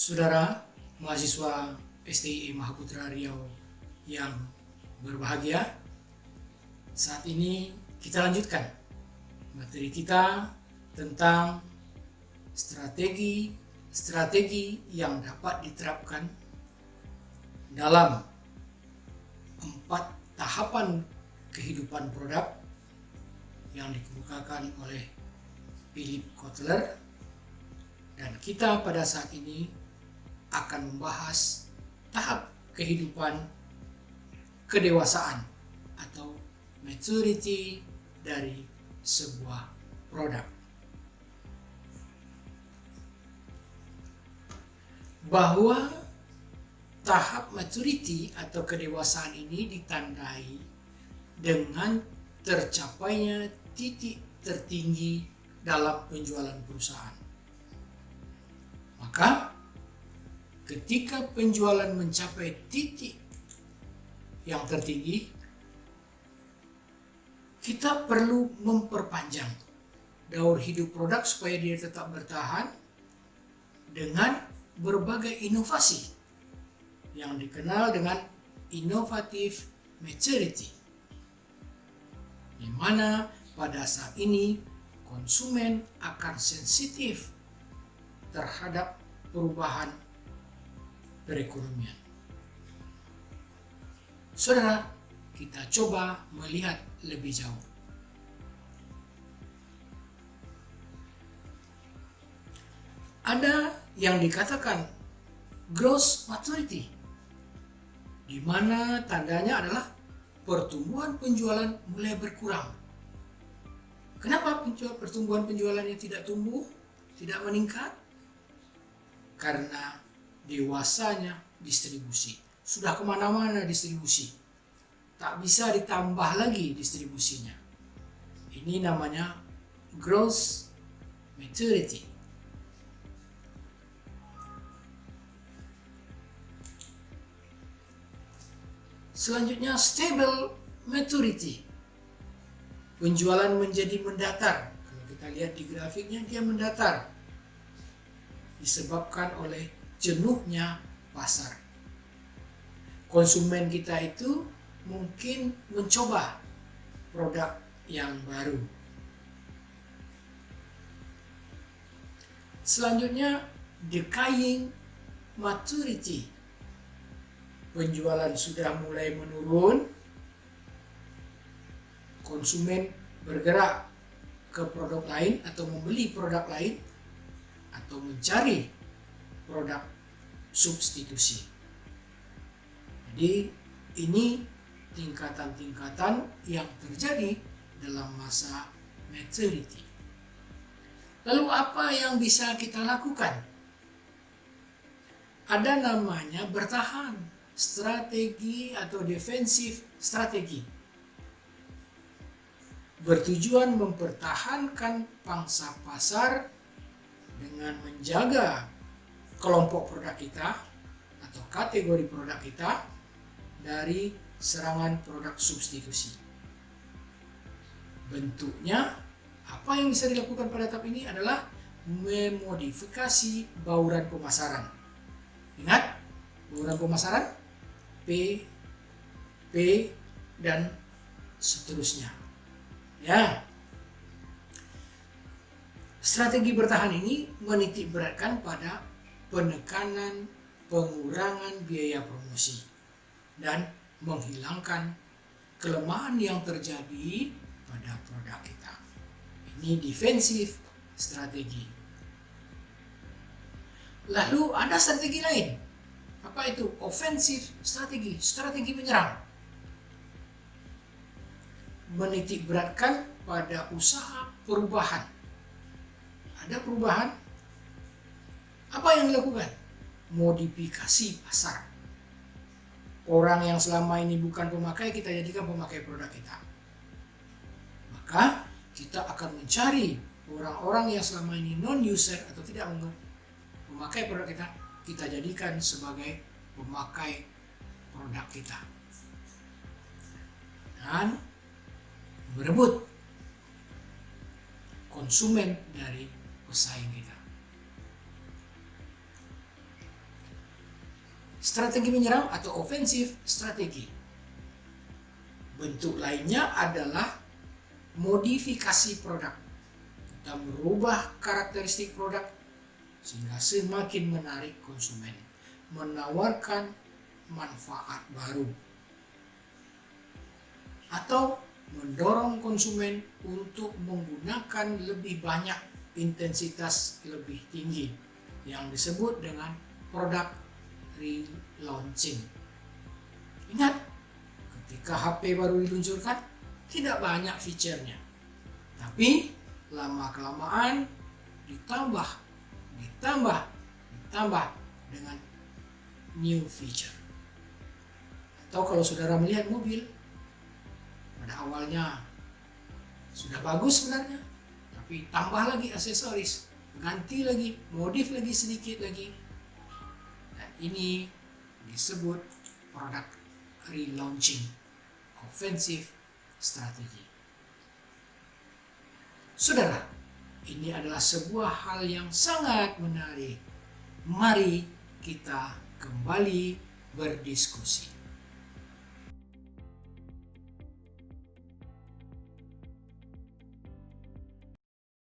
Saudara mahasiswa STI Mahaputra Riau yang berbahagia, saat ini kita lanjutkan materi kita tentang strategi yang dapat diterapkan dalam 4 tahapan kehidupan produk yang dikemukakan oleh Philip Kotler, dan kita pada saat ini akan membahas tahap kehidupan kedewasaan atau maturity dari sebuah produk. Bahwa tahap maturity atau kedewasaan ini ditandai dengan tercapainya titik tertinggi dalam penjualan perusahaan. Maka ketika penjualan mencapai titik yang tertinggi, kita perlu memperpanjang daur hidup produk supaya dia tetap bertahan dengan berbagai inovasi yang dikenal dengan innovative maturity, di mana pada saat ini konsumen akan sensitif terhadap perubahan perekonomian. Saudara, kita coba melihat lebih jauh. Ada yang dikatakan gross maturity, di mana tandanya adalah pertumbuhan penjualan mulai berkurang. Kenapa pertumbuhan penjualannya tidak tumbuh, tidak meningkat? Karena dewasanya distribusi. Sudah kemana-mana distribusi. Tak bisa ditambah lagi distribusinya. Ini namanya gross maturity. Selanjutnya stable maturity. Penjualan menjadi mendatar. Kalau kita lihat di grafiknya, dia mendatar. Disebabkan oleh jenuhnya pasar. Konsumen kita itu mungkin mencoba produk yang baru. Selanjutnya decaying maturity. Penjualan sudah mulai menurun, konsumen bergerak ke produk lain atau membeli produk lain atau mencari produk substitusi. Jadi ini tingkatan-tingkatan yang terjadi dalam masa maturity. Lalu apa yang bisa kita lakukan? Ada namanya bertahan, strategi atau defensif strategi. Bertujuan mempertahankan pangsa pasar dengan menjaga kelompok produk kita atau kategori produk kita dari serangan produk substitusi. Bentuknya, apa yang bisa dilakukan pada tahap ini adalah memodifikasi bauran pemasaran. Ingat, bauran pemasaran P, dan seterusnya. Ya. Strategi bertahan ini menitik beratkan pada penekanan pengurangan biaya promosi dan menghilangkan kelemahan yang terjadi pada produk kita. Ini defensif strategi. Lalu ada strategi lain. Apa itu? Offensive strategi, strategi menyerang. Menitik beratkan pada usaha perubahan. Ada perubahan. Apa yang dilakukan? Modifikasi pasar. Orang yang selama ini bukan pemakai, kita jadikan pemakai produk kita. Maka kita akan mencari orang-orang yang selama ini non-user atau tidak memakai produk kita, kita jadikan sebagai pemakai produk kita. Dan merebut konsumen dari pesaing kita. strategi menyerang atau offensive strategi. Bentuk lainnya adalah modifikasi produk. Kita merubah karakteristik produk sehingga semakin menarik konsumen, menawarkan manfaat baru, atau mendorong konsumen untuk menggunakan lebih banyak intensitas lebih tinggi yang disebut dengan produk relaunching. Ingat, ketika HP baru diluncurkan tidak banyak fiturnya, tapi lama-kelamaan ditambah dengan new feature. Atau kalau saudara melihat mobil, pada awalnya sudah bagus sebenarnya, tapi tambah lagi aksesoris, ganti lagi, modif lagi sedikit lagi. Dan ini disebut produk relaunching, offensive strategi. Saudara, ini adalah sebuah hal yang sangat menarik. Mari kita kembali berdiskusi.